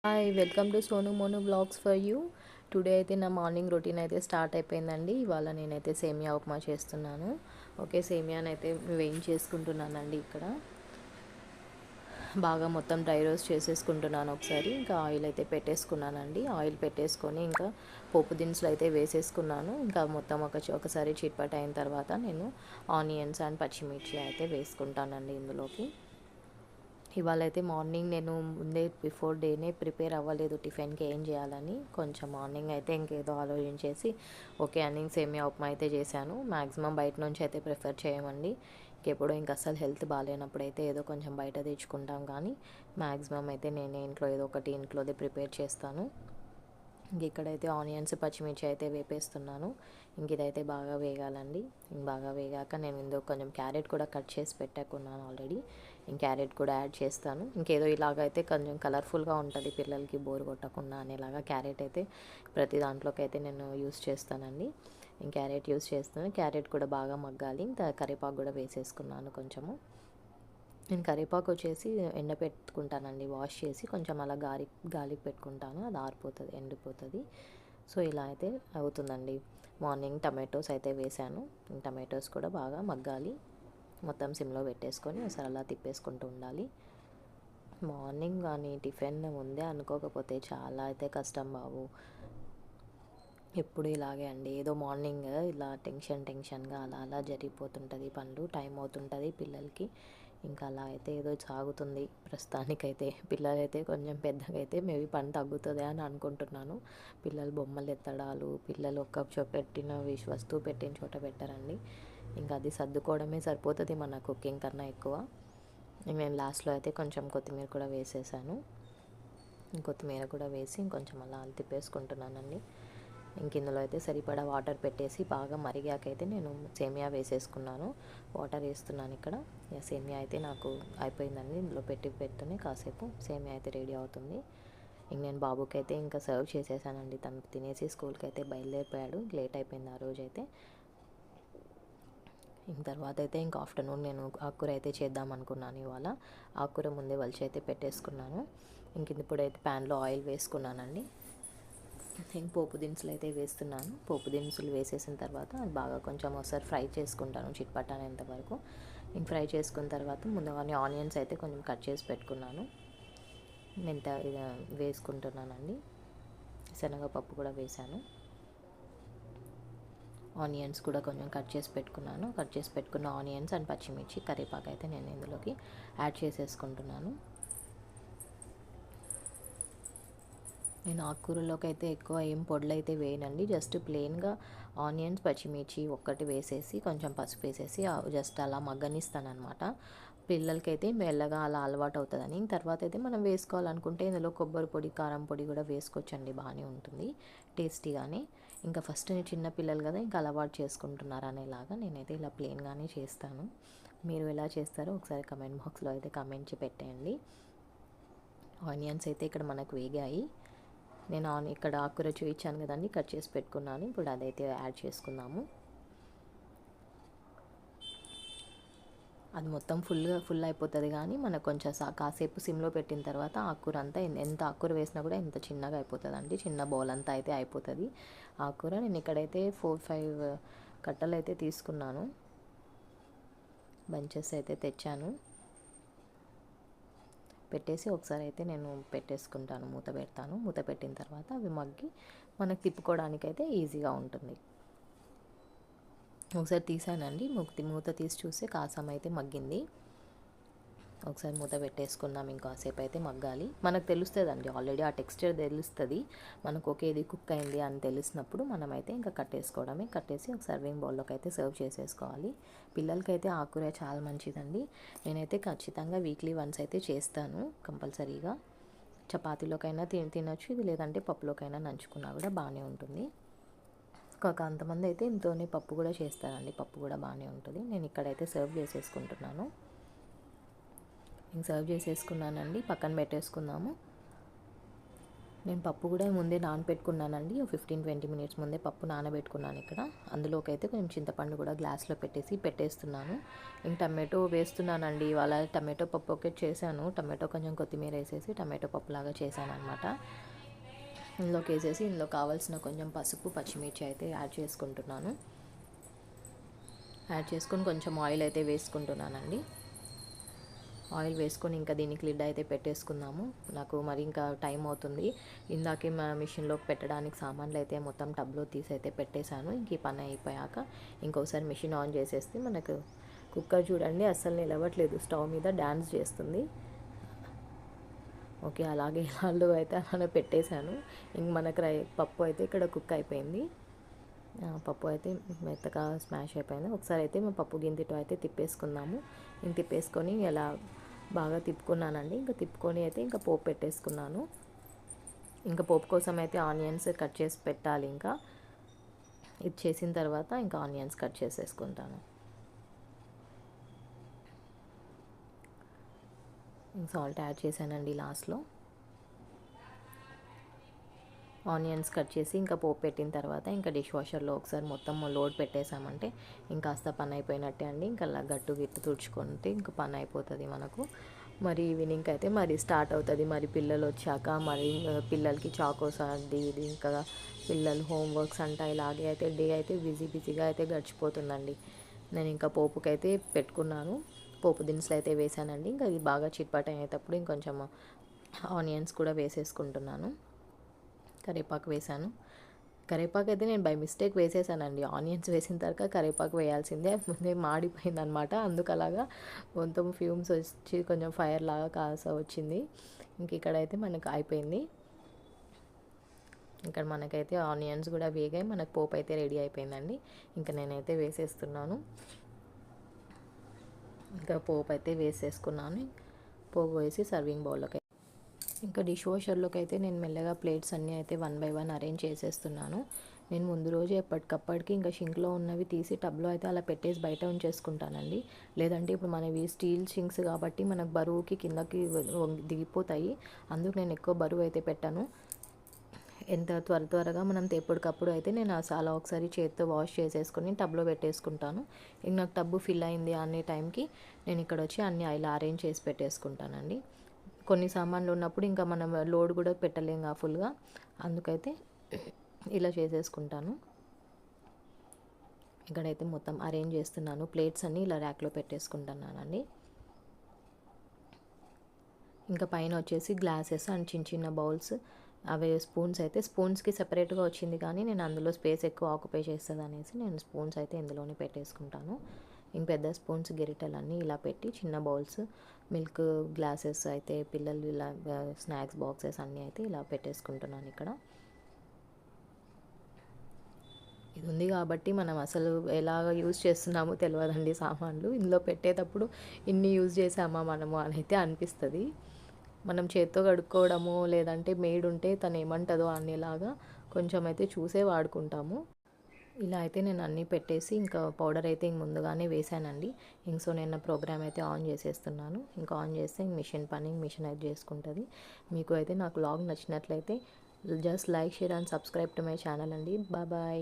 Hi welcome to Sonu Monu blogs for you. Today అయితే నా morning routine అయితే స్టార్ట్ అయిపోయిందండి. ఇవాళ నేనైతే సేమియా ఉప్మా చేస్తున్నాను. ఓకే, సేమియాని అయితే వేయించేసుకుంటున్నానండి. ఇక్కడ బాగా మొత్తం డ్రై రోస్ట్ చేసేసుకుంటున్నాను. ఒకసారి ఇంకా ఆయిల్ అయితే పెట్టేసుకున్నానండి. ఆయిల్ పెట్టేసుకొని ఇంకా పోపు దినుసులు అయితే వేసేసుకున్నాను. ఇంకా మొత్తం ఒకసారి చిట్పట్ అయిన తర్వాత నేను ఆనియన్స్ అండ్ పచ్చిమిర్చి అయితే వేసుకుంటానండి ఇందులోకి. ఇవాళ అయితే మార్నింగ్ నేను ముందే బిఫోర్ డేనే ప్రిపేర్ అవ్వలేదు టిఫిన్కి ఏం చేయాలని. కొంచెం మార్నింగ్ అయితే ఇంకేదో ఆలోచించేసి ఓకే అని సేమియా ఉప్మా అయితే చేశాను. మ్యాక్సిమం బయట నుంచి అయితే ప్రిఫర్ చేయమండి. ఇంకెప్పుడు ఇంకా అసలు హెల్త్ బాగాలేనప్పుడు అయితే ఏదో కొంచెం బయట తెచ్చుకుంటాం, కానీ మ్యాక్సిమం అయితే నేనే ఇంట్లో ఏదో ఒకటి ఇంట్లోదే ప్రిపేర్ చేస్తాను. ఇంక ఇక్కడైతే ఆనియన్స్ పచ్చిమిర్చి అయితే వేపేస్తున్నాను. ఇంక ఇదైతే బాగా వేగాలండి. బాగా వేగాక నేను ఇందులో కొంచెం క్యారెట్ కూడా కట్ చేసి పెట్టాకున్నాను ఆల్రెడీ. ఇంక క్యారెట్ కూడా యాడ్ చేస్తాను. ఇంకేదో ఇలాగైతే కొంచెం కలర్ఫుల్గా ఉంటుంది, పిల్లలకి బోర్ కొట్టకుండా అనేలాగా క్యారెట్ అయితే ప్రతి దాంట్లోకి అయితే నేను యూస్ చేస్తానండి. ఇంక క్యారెట్ యూస్ చేస్తాను. క్యారెట్ కూడా బాగా మగ్గాలి. ఇంకా కరివేపాకు కూడా వేసేసుకున్నాను కొంచెము. నేను కరివేపాకు వచ్చేసి ఎండపెట్టుకుంటానండి, వాష్ చేసి కొంచెం అలా గాలికి పెట్టుకుంటాను. అది ఆరిపోతుంది, ఎండిపోతుంది. సో ఇలా అయితే అవుతుందండి. మార్నింగ్ టమాటోస్ అయితే వేసాను. టమాటోస్ కూడా బాగా మగ్గాలి. మొత్తం సిమ్లో పెట్టేసుకొని ఒకసారి అలా తిప్పేసుకుంటూ ఉండాలి. మార్నింగ్ కానీ టిఫిన్ ముందే అనుకోకపోతే చాలా అయితే కష్టం బాబు. ఎప్పుడు ఇలాగే అండి, ఏదో మార్నింగ్ ఇలా టెన్షన్గా అలా జరిగిపోతుంటుంది పనులు. టైం అవుతుంటుంది పిల్లలకి. ఇంకా అలా అయితే ఏదో సాగుతుంది ప్రస్తుతానికైతే. పిల్లలైతే కొంచెం పెద్దగా అయితే మేబీ పని తగ్గుతుంది అని అనుకుంటున్నాను. పిల్లలు బొమ్మలు ఎత్తడాలు, పిల్లలు పెట్టిన వస్తువు పెట్టిన చోట పెట్టారండి. ఇంకా అది సర్దుకోవడమే సరిపోతుంది మన కుకింగ్ కన్నా ఎక్కువ. నేను లాస్ట్లో అయితే కొంచెం కొత్తిమీర కూడా వేసేసాను. కొత్తిమీర కూడా వేసి ఇంకొంచెం అలా తిప్పేసుకుంటున్నానండి. ఇంక ఇందులో అయితే సరిపడా వాటర్ పెట్టేసి బాగా మరిగాకైతే నేను సేమియా వేసేసుకున్నాను. వాటర్ వేస్తున్నాను ఇక్కడ. సేమియా అయితే నాకు అయిపోయిందండి. ఇందులో పెడుతూనే కాసేపు సేమియా అయితే రెడీ అవుతుంది. ఇంక నేను బాబుకి అయితే ఇంకా సర్వ్ చేసేసానండి. తను తినేసి స్కూల్కి అయితే బయలుదేరిపోయాడు. లేట్ అయిపోయింది ఆ రోజైతే. ఇంక తర్వాత అయితే ఇంకా ఆఫ్టర్నూన్ నేను ఆకుకూర అయితే చేద్దాం అనుకున్నాను ఇవాళ. ఆకుకూర ముందే వలిచి అయితే పెట్టేసుకున్నాను. ఇంక ఇప్పుడైతే ప్యాన్లో ఆయిల్ వేసుకున్నానండి. ఇంక పోపు దినుసులు అయితే వేస్తున్నాను. పోపు దినుసులు వేసేసిన తర్వాత అది బాగా కొంచెం ఒకసారి ఫ్రై చేసుకుంటాను చిట్పటానేంత వరకు. ఇంక ఫ్రై చేసుకున్న తర్వాత ముందుగానే ఆనియన్స్ అయితే కొంచెం కట్ చేసి పెట్టుకున్నాను. మెంత వేసుకుంటున్నానండి. శనగపప్పు కూడా వేసాను. ఆనియన్స్ కూడా కొంచెం కట్ చేసి పెట్టుకున్నాను. కట్ చేసి పెట్టుకున్న ఆనియన్స్ అండ్ పచ్చిమిర్చి, కరివేపాకు అయితే నేను ఇందులోకి యాడ్ చేసేసుకుంటున్నాను. నేను ఆకుకూరలోకి అయితే ఎక్కువ ఏం పొడులు అయితే వేయనండి. జస్ట్ ప్లెయిన్గా ఆనియన్స్ పచ్చిమిర్చి ఒక్కటి వేసేసి కొంచెం పసుపు వేసేసి జస్ట్ అలా మగ్గనిస్తానమాట. పిల్లలకైతే మెల్లగా అలా అలవాటు అవుతుందని. తర్వాత అయితే మనం వేసుకోవాలనుకుంటే ఇందులో కొబ్బరి పొడి, కారం పొడి కూడా వేసుకోవచ్చండి, బాగానే ఉంటుంది టేస్టీగానే. ఇంకా ఫస్ట్ చిన్న పిల్లలు కదా, ఇంకా అలవాటు చేసుకుంటున్నారు అనేలాగా నేనైతే ఇలా ప్లెయిన్గానే చేస్తాను. మీరు ఎలా చేస్తారో ఒకసారి కమెంట్ బాక్స్లో అయితే కమెంట్ పెట్టేయండి. ఆనియన్స్ అయితే ఇక్కడ మనకు వేగాయి. నేను ఇక్కడ ఆకుకూర చూపించాను కదండి, కట్ చేసి పెట్టుకున్నాను. ఇప్పుడు అదైతే యాడ్ చేసుకుందాము. అది మొత్తం ఫుల్ అయిపోతుంది, కానీ మనకు కొంచెం కాసేపు సిమ్లో పెట్టిన తర్వాత ఆకుకూర అంతా ఎంత ఆకుకూర వేసినా కూడా ఎంత చిన్నగా అయిపోతుందండి. చిన్న బౌల్ అంతా అయితే అయిపోతుంది ఆకుకూర. నేను ఇక్కడైతే 4-5 కట్టలు అయితే తీసుకున్నాను. బంచెస్ అయితే తెచ్చాను. పెట్టేసి ఒకసారి అయితే నేను పెట్టేసుకుంటాను, మూత పెడతాను. మూత పెట్టిన తర్వాత అవి మగ్గి మనకు తిప్పుకోవడానికి అయితే ఈజీగా ఉంటుంది. ఒకసారి తీసానండి, మూత తీసి చూస్తే కాసం అయితే మగ్గింది. ఒకసారి మూత పెట్టేసుకుందాం. ఇంకాసేపు అయితే మగ్గాలి. మనకు తెలుస్తుందండి ఆల్రెడీ, ఆ టెక్స్చర్ తెలుస్తుంది మనకు. ఓకే ఇది కుక్ అయింది అని తెలిసినప్పుడు మనమైతే ఇంకా కట్టేసుకోవడమే. కట్టేసి ఒక సర్వింగ్ బౌల్లోకి అయితే సర్వ్ చేసేసుకోవాలి. పిల్లలకైతే ఆకుకూర చాలా మంచిదండి. నేనైతే ఖచ్చితంగా వీక్లీ వన్స్ అయితే చేస్తాను కంపల్సరీగా. చపాతీలోకైనా తినొచ్చు ఇది, లేదంటే పప్పులోకైనా నంచుకున్నా కూడా బాగానే ఉంటుంది. కొంతమంది అయితే ఇంతోనే పప్పు కూడా చేస్తారండి, పప్పు కూడా బాగానే ఉంటుంది. నేను ఇక్కడైతే సర్వ్ చేసేసుకుంటున్నాను. ఇంక సర్వ్ చేసేసుకున్నానండి, పక్కన పెట్టేసుకుందాము. నేను పప్పు కూడా ముందే నానబెట్టుకున్నానండి. 15-20 మినిట్స్ ముందే పప్పు నానబెట్టుకున్నాను ఇక్కడ. అందులోకి అయితే కొంచెం చింతపండు కూడా గ్లాస్లో పెట్టేస్తున్నాను. ఇంక టమాటో వేస్తున్నానండి. ఇవాళ టమాటో పప్పు ఒకటి చేశాను. టమాటో కొంచెం కొత్తిమీర వేసేసి టమాటో పప్పులాగా చేశాను అనమాట. ఇందులోకి వేసేసి ఇందులో కావాల్సిన కొంచెం పసుపు, పచ్చిమిర్చి అయితే యాడ్ చేసుకుంటున్నాను. యాడ్ చేసుకొని కొంచెం ఆయిల్ అయితే వేసుకుంటున్నానండి. ఆయిల్ వేసుకొని ఇంకా దీనికి లిడ్ అయితే పెట్టేసుకుందాము. నాకు మరి ఇంకా టైం అవుతుంది. ఇందాకే మా మిషన్లోకి పెట్టడానికి సామాన్లు అయితే మొత్తం టబ్లో తీసి అయితే పెట్టేశాను. ఇంక ఈ పని అయిపోయాక ఇంకోసారి మిషన్ ఆన్ చేసేస్తే మనకు కుక్కర్ చూడండి అస్సలు నిలవట్లేదు, స్టవ్ మీద డ్యాన్స్ చేస్తుంది. ఓకే, అలాగే ఇలాళ్ళు అయితే అలానే పెట్టేశాను. ఇంక మనకు పప్పు అయితే ఇక్కడ కుక్ అయిపోయింది. పప్పు అయితే మెత్తగా స్మాష్ అయిపోయింది. ఒకసారి అయితే మా పప్పు గింజతో అయితే తిప్పేసుకుందాము. ఇంక తిప్పేసుకొని ఇలా బాగా తిప్పుకున్నానండి. ఇంకా తిప్పుకొని అయితే ఇంకా పోపు పెట్టేసుకున్నాను. ఇంకా పోపు కోసం అయితే ఆనియన్స్ కట్ చేసి పెట్టాలి. ఇంకా ఇది చేసిన తర్వాత ఇంకా ఆనియన్స్ కట్ చేసేసుకుంటాను. సాల్ట్ యాడ్ చేశానండి లాస్ట్లో. ఆనియన్స్ కట్ చేసి ఇంకా పోపు పెట్టిన తర్వాత ఇంకా డిష్ వాషర్లో ఒకసారి మొత్తం లోడ్ పెట్టేసామంటే ఇంకాస్త పని అయిపోయినట్టే అండి. ఇంకా అలా గట్టు తుడుచుకుంటే ఇంకా పని అయిపోతుంది మనకు. మరి ఈవినింగ్ అయితే మరి స్టార్ట్ అవుతుంది. మరి పిల్లలు వచ్చాక మరి పిల్లలకి చాకోస్ అది ఇది ఇంకా పిల్లలు హోంవర్క్స్ అంట ఇలాగే అయితే డే అయితే బిజీగా అయితే గడిచిపోతుందండి. నేను ఇంకా పోపుకైతే పెట్టుకున్నాను. పోపు దినుసులు అయితే వేసానండి. ఇంకా ఇది బాగా చిట్పట అయ్యేటప్పుడు ఇంకొంచెం ఆనియన్స్ కూడా వేసేసుకుంటున్నాను. కరివేపాకు వేసాను. కరివేపాకు అయితే నేను బై మిస్టేక్ వేసేసానండి. ఆనియన్స్ వేసిన తర్వాత కరివేపాకు వేయాల్సిందే, ముందే మాడిపోయిందనమాట. అందుకు అలాగా మొత్తం ఫ్యూమ్స్ వచ్చి కొంచెం ఫైర్ లాగా కాస వచ్చింది. ఇంక ఇక్కడైతే మనకు అయిపోయింది. ఇక్కడ మనకైతే ఆనియన్స్ కూడా వేగాయి, మనకు పోపు అయితే రెడీ అయిపోయిందండి. ఇంకా నేనైతే వేసేస్తున్నాను. ఇంకా పోపు అయితే వేసేసుకున్నాను. పోపు వేసి సర్వింగ్ బౌల్లోకి ఇంకా డిష్ వాషర్లోకి అయితే నేను మెల్లగా ప్లేట్స్ అన్నీ అయితే 1 by 1 అరేంజ్ చేసేస్తున్నాను. నేను ముందు రోజు ఎప్పటికప్పటికి ఇంకా షింక్లో ఉన్నవి తీసి టబ్లో అయితే అలా పెట్టేసి బయట ఉంచేసుకుంటానండి. లేదంటే ఇప్పుడు మనవి స్టీల్ షింక్స్ కాబట్టి మనకు బరువుకి కిందకి దిగిపోతాయి. అందుకు నేను ఎక్కువ బరువు అయితే పెట్టాను. ఎంత త్వరగా మనం ఎప్పటికప్పుడు అయితే నేను అలా ఒకసారి చేతితో వాష్ చేసేసుకొని టబ్లో పెట్టేసుకుంటాను. ఇంక నాకు టబ్బు ఫిల్ అయింది అనే టైంకి నేను ఇక్కడ వచ్చి అన్నీ ఇలా అరేంజ్ చేసి పెట్టేసుకుంటానండి. కొన్ని సామాన్లు ఉన్నప్పుడు ఇంకా మనం లోడ్ కూడా పెట్టలేం ఫుల్గా, అందుకైతే ఇలా చేసేసుకుంటాను. ఇక్కడైతే మొత్తం అరేంజ్ చేస్తున్నాను. ప్లేట్స్ అన్నీ ఇలా ర్యాక్లో పెట్టేసుకుంటున్నానండి. ఇంకా పైన వచ్చేసి గ్లాసెస్ అండ్ చిన్న బౌల్స్, అవి స్పూన్స్ అయితే స్పూన్స్కి సెపరేట్గా వచ్చింది కానీ నేను అందులో స్పేస్ ఎక్కువ ఆక్యుపై చేస్తుంది అనేసి నేను స్పూన్స్ అయితే ఇందులోనే పెట్టేసుకుంటాను. ఇంక పెద్ద స్పూన్స్ గిరిటలన్నీ ఇలా పెట్టి చిన్న బౌల్స్, మిల్క్ గ్లాసెస్ అయితే పిల్లలు ఇలా స్నాక్స్ బాక్సెస్ అన్నీ అయితే ఇలా పెట్టేసుకుంటున్నాను ఇక్కడ. ఇది ఉంది కాబట్టి మనం అసలు ఎలాగ యూజ్ చేస్తున్నామో తెలియదండి సామాన్లు. ఇందులో పెట్టేటప్పుడు ఇన్ని యూజ్ చేసామా మనము అని అయితే అనిపిస్తుంది. మనం చేత్తో కడుక్కోవడము లేదంటే మేడ్ ఉంటే తను ఏమంటుందో అనేలాగా కొంచెం అయితే చూసే వాడుకుంటాము. ఇలా అయితే నేను అన్నీ పెట్టేసి ఇంకా పౌడర్ అయితే ఇంక ముందుగానే వేసానండి. ఇంక సో నేను ప్రోగ్రామ్ అయితే ఆన్ చేసేస్తున్నాను. ఇంకా ఆన్ చేస్తే మిషన్ అయితే చేసుకుంటుంది. మీకు అయితే నాకు వ్లాగ్ నచ్చినట్లయితే just like, share and subscribe to my channel అండి. బాయ్.